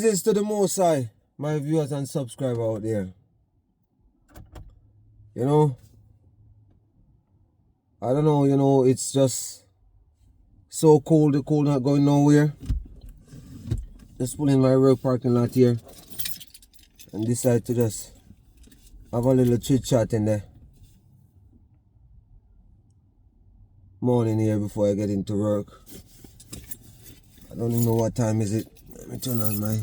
Praises to the Most High, my viewers and subscribers out there. You know, I don't know, it's just so cold, the cold not going nowhere. Just pulling my work parking lot here and decide to just have a little chit chat in the morning here before I get into work. I don't even know what time is it. Let me turn on my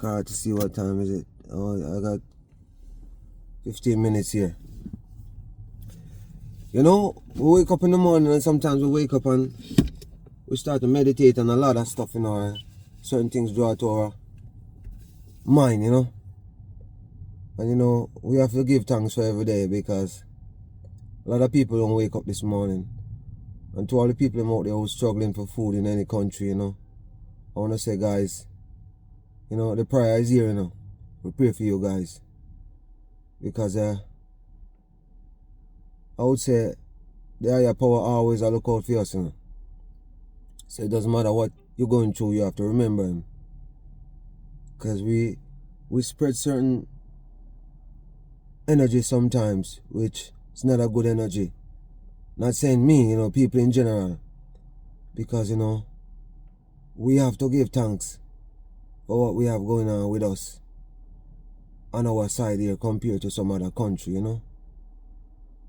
car to see what time is it. Oh, I got 15 minutes here. You know, we wake up in the morning and sometimes we wake up and we start to meditate on a lot of stuff, certain things draw to our mind, And we have to give thanks for every day because a lot of people don't wake up this morning. And to all the people out there who are struggling for food in any country, I want to say, guys, the prayer is here, We pray for you guys. Because I would say the higher power always look out for us, So it doesn't matter what you're going through, you have to remember him. Because we spread certain energy sometimes, which is not a good energy. Not saying me, people in general. Because, we have to give thanks for what we have going on with us on our side here compared to some other country,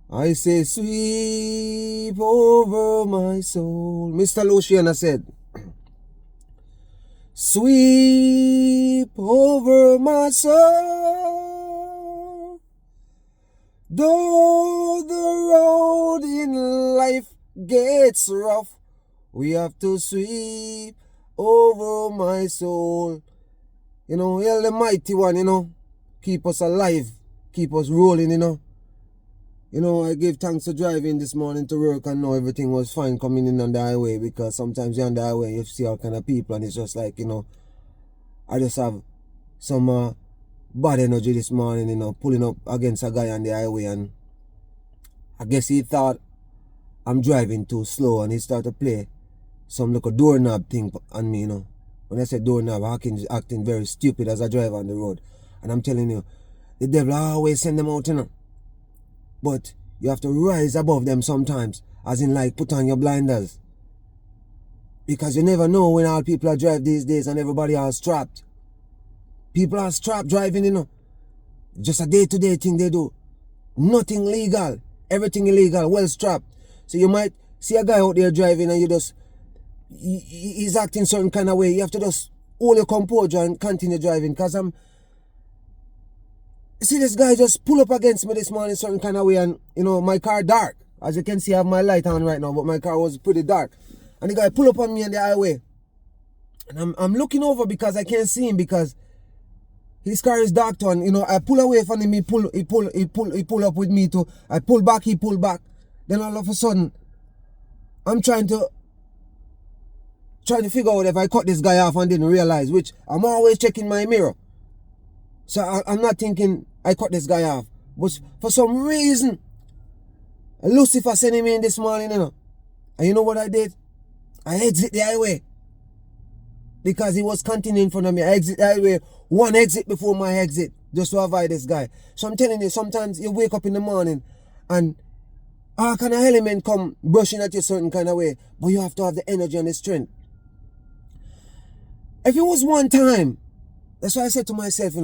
I say, sweep over my soul. Mr. Luciana said, sweep over my soul. Though the road in life gets rough, we have to sweep over my soul. Hail the mighty one, keep us alive, keep us rolling, I gave thanks to driving this morning to work and know everything was fine coming in on the highway, because sometimes you're on the highway and you see all kind of people and it's just like, I just have some bad energy this morning, pulling up against a guy on the highway, and I guess he thought I'm driving too slow and he started to play some little doorknob thing on me, When I say doorknob, acting very stupid as I drive on the road. And I'm telling you, the devil always send them out, But you have to rise above them sometimes, as in like put on your blinders. Because you never know when all people are driving these days and everybody are strapped. People are strapped driving, Just a day-to-day thing they do. Nothing legal. Everything illegal, well strapped. So you might see a guy out there driving and he's acting certain kind of way. You have to just hold your composure and continue driving. Because see, this guy just pull up against me this morning certain kind of way, and my car dark. As you can see, I have my light on right now, but my car was pretty dark. And the guy pull up on me on the highway. And I'm looking over because I can't see him because his car is dark on. I pull away from him, he pull up with me too. I pull back, he pull back. Then all of a sudden, I'm trying to figure out if I cut this guy off and didn't realize, which I'm always checking my mirror. So I'm not thinking I cut this guy off. But for some reason, Lucifer sent him in this morning, And you know what I did? I exit the highway. Because he was continuing in front of me. I exit the highway, one exit before my exit, just to avoid this guy. So I'm telling you, sometimes you wake up in the morning and all kind of element come brushing at you a certain kind of way. But you have to have the energy and the strength. If it was one time, that's why I said to myself,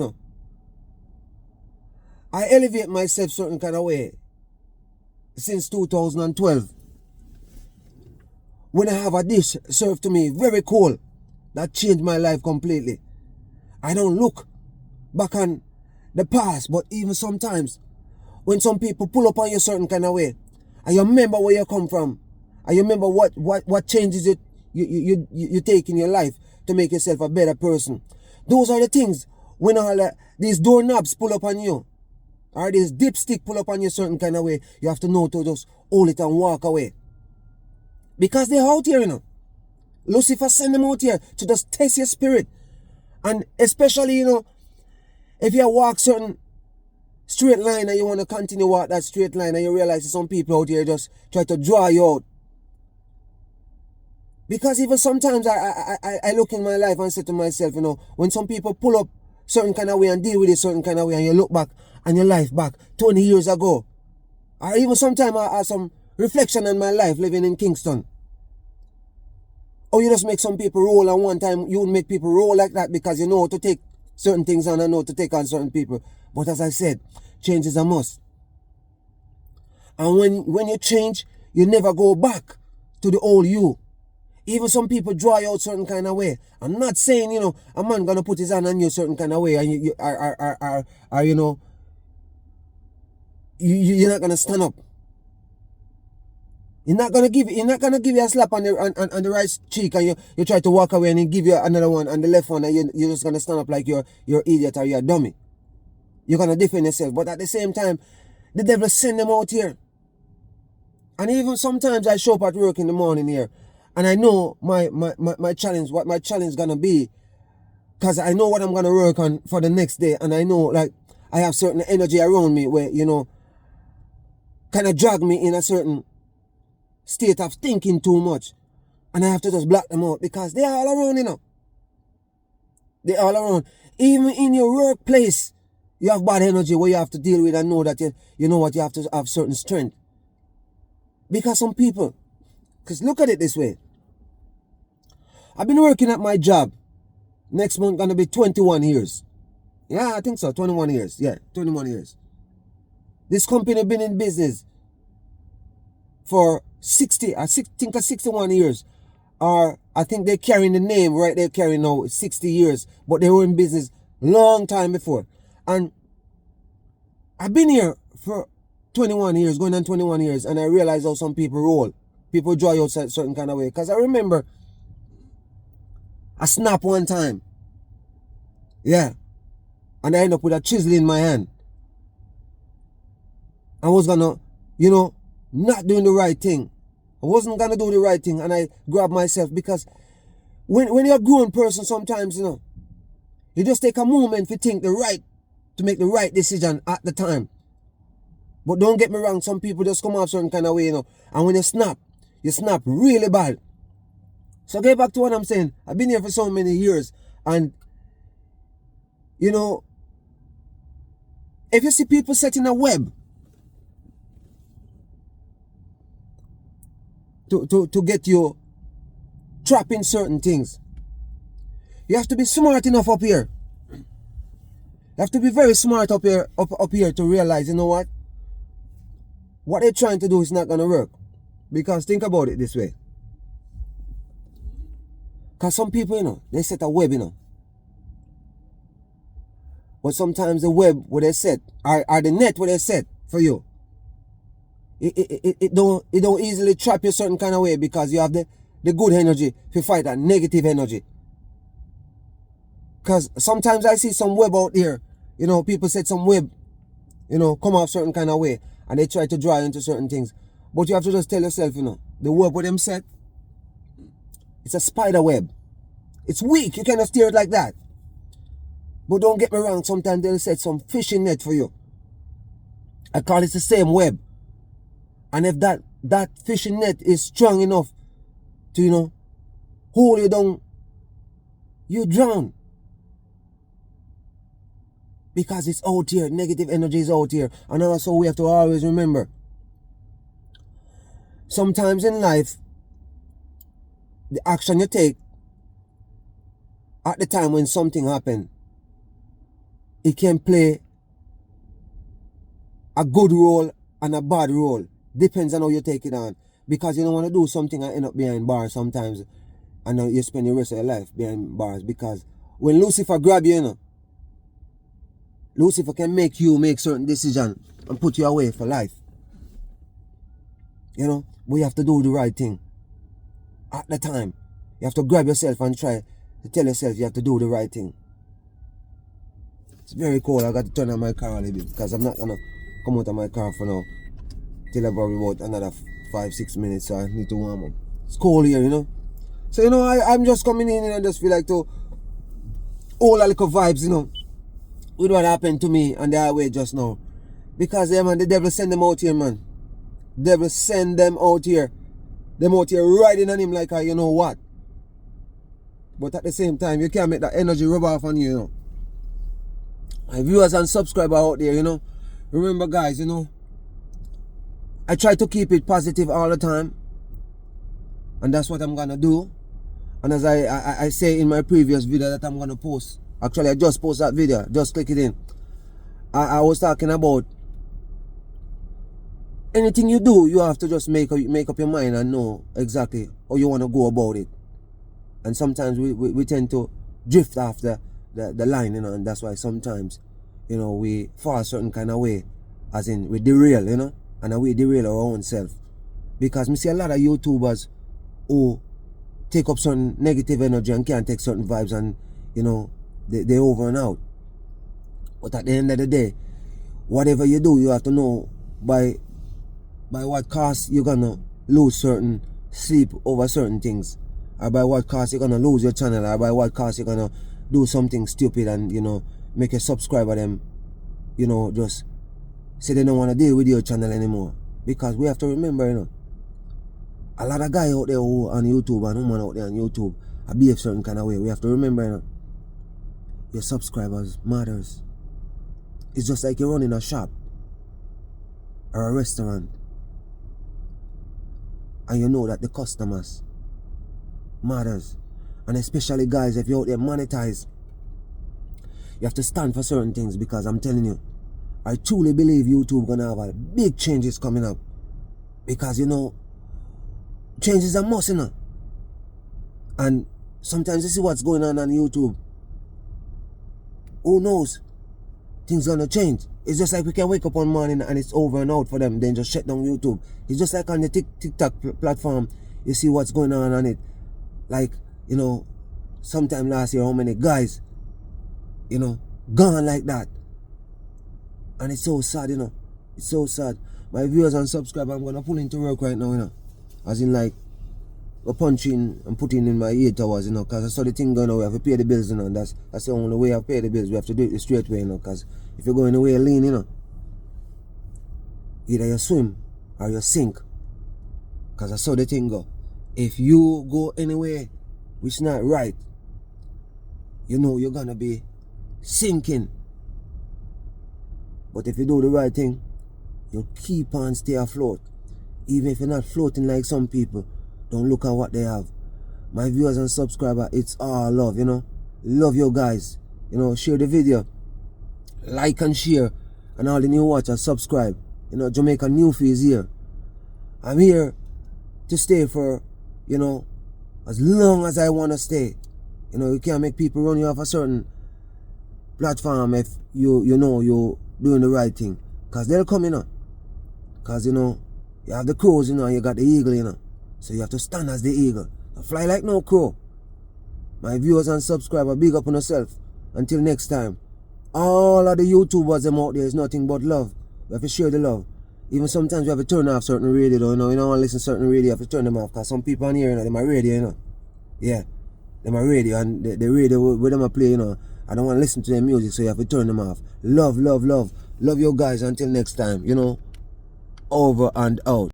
I elevate myself certain kind of way since 2012. When I have a dish served to me very cold, that changed my life completely. I don't look back on the past, but even sometimes when some people pull up on you a certain kind of way, and you remember where you come from, and you remember what changes you take in your life to make yourself a better person. Those are the things when all these doorknobs pull up on you, or this dipstick pull up on you a certain kind of way, you have to know to just hold it and walk away. Because they're out here, Lucifer send them out here to just test your spirit. And especially, if you walk certain straight line and you want to continue walk that straight line and you realize some people out here just try to draw you out. Because even sometimes I look in my life and say to myself, you know, when some people pull up certain kind of way and deal with it certain kind of way, and you look back on your life back 20 years ago, or even sometimes I have some reflection on my life living in Kingston. Or you just make some people roll, and one time you make people roll like that because you know how to take certain things on and know to take on certain people. But as I said, change is a must. And when you change, you never go back to the old you. Even some people draw you out certain kind of way. I'm not saying, you know, a man gonna put his hand on you certain kind of way and you are you know, you're not gonna stand up. You're not gonna give you a slap on the right cheek and you try to walk away and he give you another one on the left one and you're just gonna stand up like you're idiot or you're a dummy. You're gonna defend yourself. But at the same time, the devil send them out here. And even sometimes I show up at work in the morning here and I know my challenge, what my challenge gonna be, because I know what I'm gonna work on for the next day, and I know like I have certain energy around me where, you know, kind of drag me in a certain state of thinking too much, and I have to just block them out because they're all around, you know. They're all around. Even in your workplace, you have bad energy where you have to deal with and know that you know what, you have to have certain strength. Because some people, because look at it this way. I've been working at my job. Next month gonna be 21 years. Yeah, I think so. 21 years. Yeah, 21 years. This company been in business for 61 years. Or I think they're carrying the name right, they're carrying now 60 years. But they were in business long time before. And I've been here for 21 years, going on 21 years, and I realize how some people roll. People draw you out a certain kind of way. Because I remember I snapped one time. Yeah. And I ended up with a chisel in my hand. I was gonna, you know, not doing the right thing. I wasn't gonna do the right thing, and I grabbed myself because when you're a grown person sometimes, you know, you just take a moment to make the right decision at the time. But don't get me wrong, some people just come off certain kind of way, you know, and when you snap really bad. So get back to what I'm saying. I've been here for so many years, and you know, if you see people setting a web to get you trapped in certain things, you have to be smart enough up here. You have to be very smart up here to realize, you know what? What they're trying to do is not going to work. Because think about it this way. Because some people, you know, they set a web, you know. But sometimes the web where they set, or the net where they set for you, it don't easily trap you certain kind of way because you have the good energy to fight that negative energy. Because sometimes I see some web out there, you know, people set some web, you know, come off certain kind of way, and they try to draw you into certain things. But you have to just tell yourself, you know, the web with them set, it's a spider web. It's weak, you cannot steer it like that. But don't get me wrong, sometimes they'll set some fishing net for you. I call it the same web. And if that fishing net is strong enough to, you know, hold you down, you drown. Because it's out here, negative energy is out here. And also we have to always remember, sometimes in life, the action you take at the time when something happened, it can play a good role and a bad role. Depends on how you take it on. Because you don't want to do something and end up behind bars sometimes, and you spend the rest of your life behind bars. Because when Lucifer grab you, you know, Lucifer can make you make certain decisions and put you away for life. You know, but you have to do the right thing at the time. You have to grab yourself and try to tell yourself you have to do the right thing. It's very cold. I got to turn on my car a little bit because I'm not going to come out of my car for now till about another 5-6 minutes, so I need to warm up. It's cold here, you know. So, you know, I'm just coming in and I just feel like to all a little vibes, you know, with what happened to me on the highway just now. Because, yeah, man, the devil send them out here, man. The devil send them out here. them out here riding on him like a you know what. But at the same time, you can't make that energy rub off on you, you know. My viewers and subscribers out there, you know, remember guys, you know, I try to keep it positive all the time. And that's what I'm gonna do. And as I say in my previous video that I'm gonna post, actually I just posted that video, just click it in. I was talking about anything you do, you have to just make up your mind and know exactly how you want to go about it. And sometimes we tend to drift after the line, you know, and that's why sometimes, you know, we fall a certain kind of way, as in we derail, you know, and we derail our own self. Because we see a lot of YouTubers who take up certain negative energy and can't take certain vibes, and, you know, they over and out. But at the end of the day, whatever you do, you have to know by what cost you're gonna lose certain sleep over certain things, or by what cost you're gonna lose your channel, or by what cost you're gonna do something stupid and, you know, make a subscriber them, you know, just say they don't want to deal with your channel anymore. Because we have to remember, you know, a lot of guys out there who on YouTube and women out there on YouTube are behave certain kind of way. We have to remember, you know, your subscribers matters. It's just like you're running a shop or a restaurant, and you know that the customers matters. And especially guys, if you're out there monetize, you have to stand for certain things. Because I'm telling you, I truly believe YouTube gonna have a big changes coming up. Because, you know, changes are must, you know. And sometimes you see what's going on YouTube. Who knows? Things gonna change. It's just like we can wake up one morning and it's over and out for them, then just shut down YouTube. It's just like on the TikTok platform, you see what's going on it. Like, you know, sometime last year, how many guys, you know, gone like that. And it's so sad, you know. It's so sad. My viewers and subscribers, I'm gonna pull into work right now, you know. As in, like, we're punching and putting in my 8 hours, you know, because I saw the thing going on. We have to pay the bills, you know, and that's the only way I pay the bills. We have to do it the straight way, you know, because if you're going away lean, you know, either you swim or you sink. Because I saw the thing go. If you go anywhere which is not right, you know you're gonna be sinking. But if you do the right thing, you'll keep on stay afloat. Even if you're not floating like some people, don't look at what they have. My viewers and subscribers, it's all love, you know. Love you guys. You know, share the video. Like and share. And all the new watchers, subscribe. You know, Jamaica Newfie is here. I'm here to stay for, you know, as long as I want to stay. You know, you can't make people run you off a certain platform if you know you're doing the right thing. Because they'll come, you know. Because, you know, you have the crows, you know, and you got the eagle, you know. So you have to stand as the eagle. Don't fly like no crow. My viewers and subscribers, big up on yourself. Until next time. All of the YouTubers them out there is nothing but love. We have to share the love. Even sometimes we have to turn off certain radio, though, you know. You don't want to listen to certain radio, you have to turn them off. Because some people on here, you know, them are radio, you know. Yeah. Them are radio, and the radio where them are play, you know. I don't want to listen to their music, so you have to turn them off. Love, love, love. Love you guys until next time, you know. Over and out.